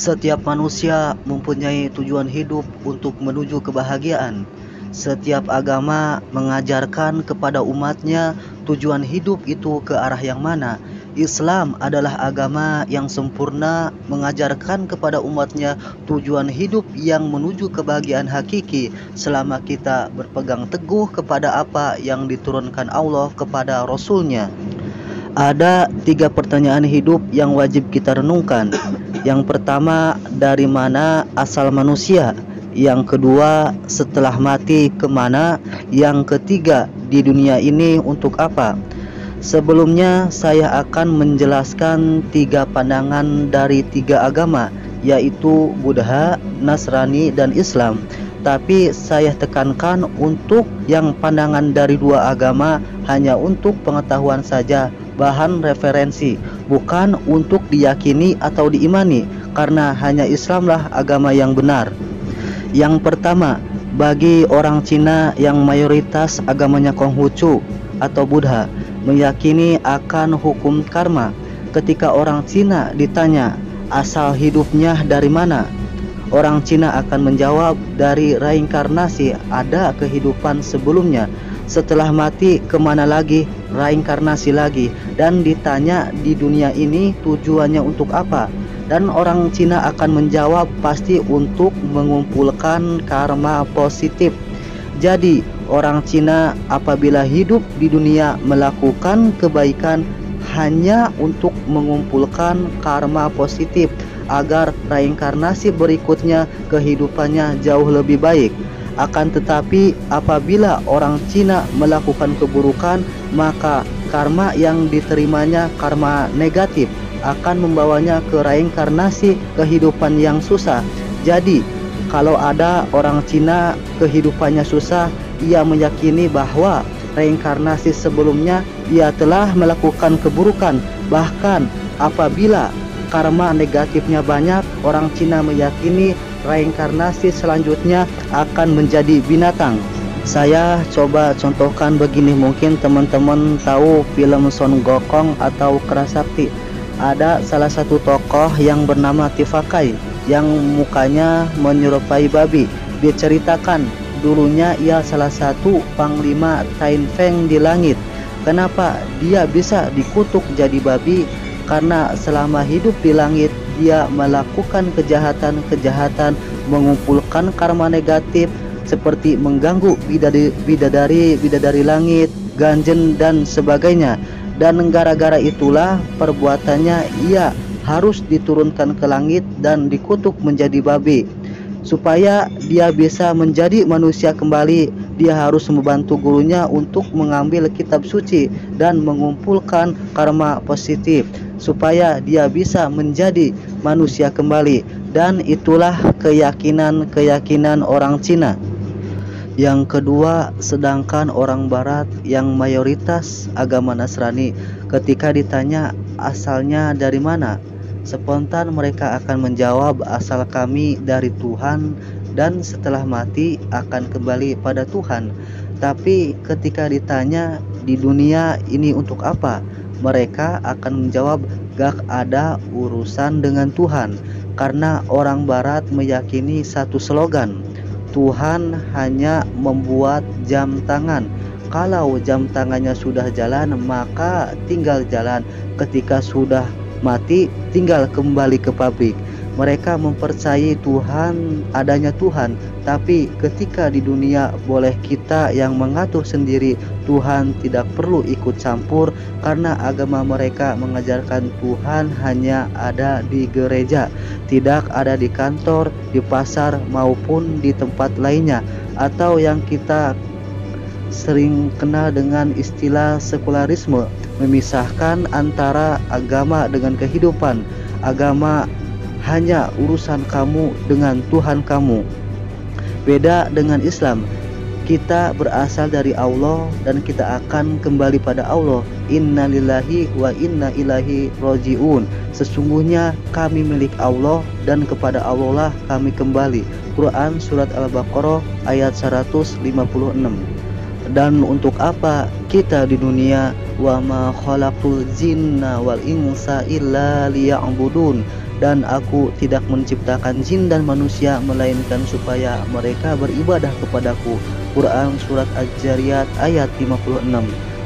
Setiap manusia mempunyai tujuan hidup untuk menuju kebahagiaan. Setiap agama mengajarkan kepada umatnya tujuan hidup itu ke arah yang mana. Islam adalah agama yang sempurna, mengajarkan kepada umatnya tujuan hidup yang menuju kebahagiaan hakiki selama kita berpegang teguh kepada apa yang diturunkan Allah kepada Rasul-Nya. Ada 3 pertanyaan hidup yang wajib kita renungkan. Yang pertama, dari mana asal manusia? Yang kedua, setelah mati kemana? Yang ketiga, di dunia ini untuk apa? Sebelumnya saya akan menjelaskan 3 pandangan dari 3 agama, yaitu Buddha, Nasrani, dan Islam. Tapi saya tekankan untuk yang pandangan dari 2 agama hanya untuk pengetahuan saja, bahan referensi, bukan untuk diyakini atau diimani, karena hanya Islamlah agama yang benar. Yang pertama, bagi orang Cina yang mayoritas agamanya Konghucu atau Buddha, meyakini akan hukum karma. Ketika orang Cina ditanya asal hidupnya dari mana, orang Cina akan menjawab dari reinkarnasi, ada kehidupan sebelumnya. Setelah mati kemana lagi? Reinkarnasi lagi. Dan ditanya di dunia ini tujuannya untuk apa? Dan orang Cina akan menjawab pasti untuk mengumpulkan karma positif. Jadi orang Cina apabila hidup di dunia melakukan kebaikan hanya untuk mengumpulkan karma positif agar reinkarnasi berikutnya kehidupannya jauh lebih baik. Akan tetapi apabila orang Cina melakukan keburukan, maka karma yang diterimanya karma negatif akan membawanya ke reinkarnasi kehidupan yang susah. Jadi kalau ada orang Cina kehidupannya susah, ia meyakini bahwa reinkarnasi sebelumnya ia telah melakukan keburukan. Bahkan apabila karma negatifnya banyak, orang Cina meyakini reinkarnasi selanjutnya akan menjadi binatang. Saya coba contohkan begini, mungkin teman-teman tahu film Son Gokong atau Kerasakti. Ada salah satu tokoh yang bernama Tifakai yang mukanya menyerupai babi. Diceritakan dulunya ia salah satu panglima Tain Feng di langit. Kenapa dia bisa dikutuk jadi babi? Karena selama hidup di langit dia melakukan kejahatan-kejahatan, mengumpulkan karma negatif seperti mengganggu bidadari langit, ganjen dan sebagainya. Dan gara-gara itulah perbuatannya ia harus diturunkan ke langit dan dikutuk menjadi babi. Supaya dia bisa menjadi manusia kembali, dia harus membantu gurunya untuk mengambil kitab suci dan mengumpulkan karma positif supaya dia bisa menjadi manusia kembali. Dan itulah keyakinan orang Cina. Yang kedua, sedangkan orang Barat yang mayoritas agama Nasrani, ketika ditanya asalnya dari mana, spontan mereka akan menjawab asal kami dari Tuhan dan setelah mati akan kembali pada Tuhan. Tapi ketika ditanya di dunia ini untuk apa, mereka akan menjawab gak ada urusan dengan Tuhan. Karena orang Barat meyakini satu slogan, Tuhan hanya membuat jam tangan. Kalau jam tangannya sudah jalan, maka tinggal jalan. Ketika sudah mati, tinggal kembali ke pabrik. Mereka mempercayai Tuhan, adanya Tuhan, tapi ketika di dunia boleh kita yang mengatur sendiri. Tuhan tidak perlu ikut campur karena agama mereka mengajarkan Tuhan hanya ada di gereja, tidak ada di kantor, di pasar maupun di tempat lainnya, atau yang kita sering kenal dengan istilah sekularisme, memisahkan antara agama dengan kehidupan. Agama hanya urusan kamu dengan Tuhan kamu. Beda dengan Islam, kita berasal dari Allah dan kita akan kembali pada Allah. Inna lillahi wa inna ilaihi roji'un. Sesungguhnya kami milik Allah dan kepada Allah lah kami kembali. Quran Surat Al-Baqarah ayat 156. Dan untuk apa kita di dunia? Wa ma khalaqul jinna wal insa illa liya'budun. dan aku tidak menciptakan jin dan manusia melainkan supaya mereka beribadah kepadaku. Quran Surat Az-Zariyat ayat 56.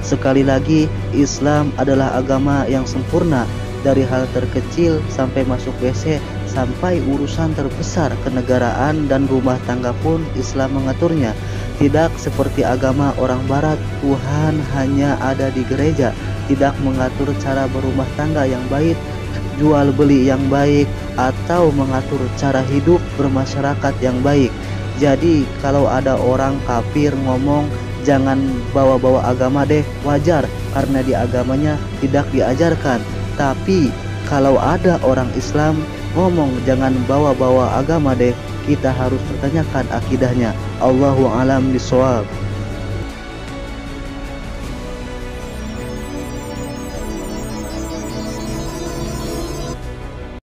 Sekali lagi, Islam adalah agama yang sempurna. Dari hal terkecil sampai masuk WC, sampai urusan terbesar kenegaraan dan rumah tangga pun Islam mengaturnya. Tidak seperti agama orang barat, Tuhan hanya ada di gereja, tidak mengatur cara berumah tangga yang baik, jual beli yang baik, atau mengatur cara hidup bermasyarakat yang baik. Jadi kalau ada orang kafir ngomong jangan bawa-bawa agama deh, wajar karena di agamanya tidak diajarkan. Tapi kalau ada orang Islam ngomong jangan bawa-bawa agama deh, kita harus pertanyakan akidahnya. Allahu a'lam bishawab.